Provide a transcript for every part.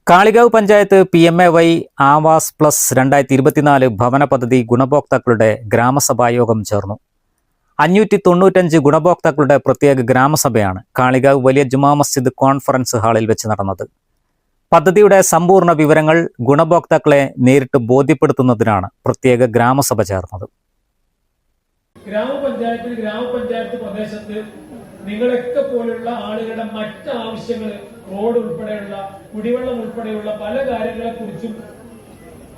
Kalikavu panchayat PMAY Awas plus 2024 ഭവന പദ്ധതി ഗുണഭോക്താക്കളുടെ ഗ്രാമസഭായോഗം ചേർന്നു. 595 ഗുണഭോക്താക്കളുടെ പ്രത്യേക ഗ്രാമസഭയാണ് കാളികാവ് വലിയ ജുമാ മസ്ജിദ് കോൺഫറൻസ് ഹാളിൽ വെച്ച് നടന്നത്. പദ്ധതിയുടെ സമ്പൂർണ്ണ വിവരങ്ങൾ ഗുണഭോക്താക്കളെ നേരിട്ട് ബോധ്യപ്പെടുത്തുന്നതിനാണ് പ്രത്യേക ഗ്രാമസഭ ചേർന്നത്. ഗ്രാമപഞ്ചായത്ത് പ്രദേശത്ത് നിങ്ങളൊക്കെ പോലുള്ള ആളുകളുടെ മറ്റ് ആവശ്യങ്ങൾ, റോഡ് ഉൾപ്പെടെയുള്ള, കുടിവെള്ളം ഉൾപ്പെടെയുള്ള പല കാര്യങ്ങളെ കുറിച്ചും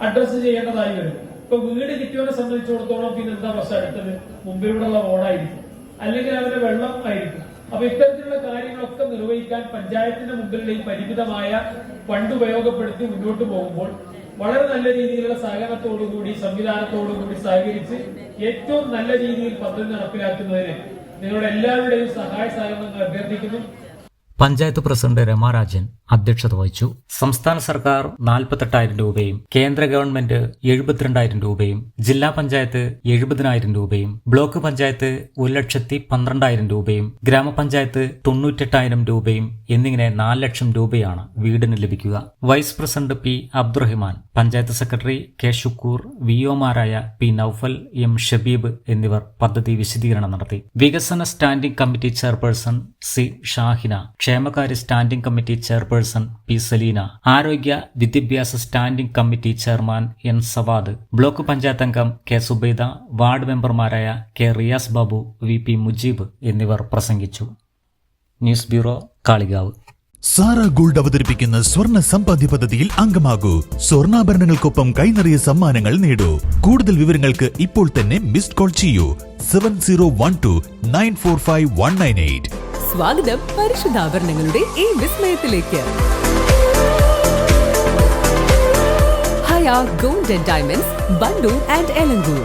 അഡ്രസ് ചെയ്യേണ്ടതായി വരും. ഇപ്പൊ വീട് കിട്ടിയവരെ സംബന്ധിച്ചിടത്തോളം പിന്നെ എന്താ പ്രശ്നം? അടുത്തത് മുമ്പിലൂടെയുള്ള റോഡായിരിക്കും, അല്ലെങ്കിൽ അവരുടെ വെള്ളം ആയിരിക്കും. അപ്പൊ ഇത്തരത്തിലുള്ള കാര്യങ്ങളൊക്കെ നിർവഹിക്കാൻ പഞ്ചായത്തിന്റെ മുമ്പിലുള്ള ഈ പരിമിതമായ ഫണ്ട് ഉപയോഗപ്പെടുത്തി മുന്നോട്ട് പോകുമ്പോൾ വളരെ നല്ല രീതിയിലുള്ള സഹകരണത്തോടുകൂടി, സംവിധാനത്തോടുകൂടി സഹകരിച്ച് ഏറ്റവും നല്ല രീതിയിൽ പദ്ധതി നടപ്പിലാക്കുന്നതിന് നിങ്ങളുടെ എല്ലാവരുടെയും സഹായ സഹകരണങ്ങൾ അഭ്യർത്ഥിക്കുന്നു. പഞ്ചായത്ത് പ്രസിഡന്റ് രമാരാജൻ അധ്യക്ഷത വഹിച്ചു. സംസ്ഥാന സർക്കാർ 48,000 രൂപയും കേന്ദ്ര ഗവൺമെന്റ് 72,000 രൂപയും ജില്ലാ പഞ്ചായത്ത് 70,000 രൂപയും ബ്ലോക്ക് പഞ്ചായത്ത് 1,12,000 രൂപയും ഗ്രാമപഞ്ചായത്ത് 98,000 രൂപയും എന്നിങ്ങനെ 4 ലക്ഷം രൂപയാണ് വീടിന് ലഭിക്കുക. Vice president P. Abdurahiman, panchayat secretary K. Shukkur, വിഒമാരായ P. നൌഫൽ, M. ഷബീബ് എന്നിവർ പദ്ധതി വിശദീകരണം നടത്തി. വികസന standing committee chairperson C. Shahina, ക്ഷേമകാര്യ standing committee chairperson P. Saleena, ആരോഗ്യ വിദ്യാഭ്യാസ standing committee chairman N. Sawad, block panchayat അംഗം K. സുബൈദ, വാർഡ് മെമ്പർമാരായ K. റിയാസ് ബാബു, VP മുജീബ് എന്നിവർ പ്രസംഗിച്ചു. News bureau, Kalikavu. Sara gold അവതരിപ്പിക്കുന്ന സ്വർണ്ണ സമ്പാദ്യ പദ്ധതിയിൽ അംഗമാകൂ. സ്വർണ്ണാഭരണങ്ങൾക്കൊപ്പം കൈനിറിയ സമ്മാനങ്ങൾ നേടൂ. കൂടുതൽ വിവരങ്ങൾക്ക് ഇപ്പോൾ തന്നെ മിസ്ഡ് കോൾ ചെയ്യൂ 7012945198. സ്വാഗതം പരിശുദ്ധാഭരണങ്ങളുടെ ഈ വിസ്മയത്തിലേക്ക്. Haya gold and diamonds, Bandur and Elankur.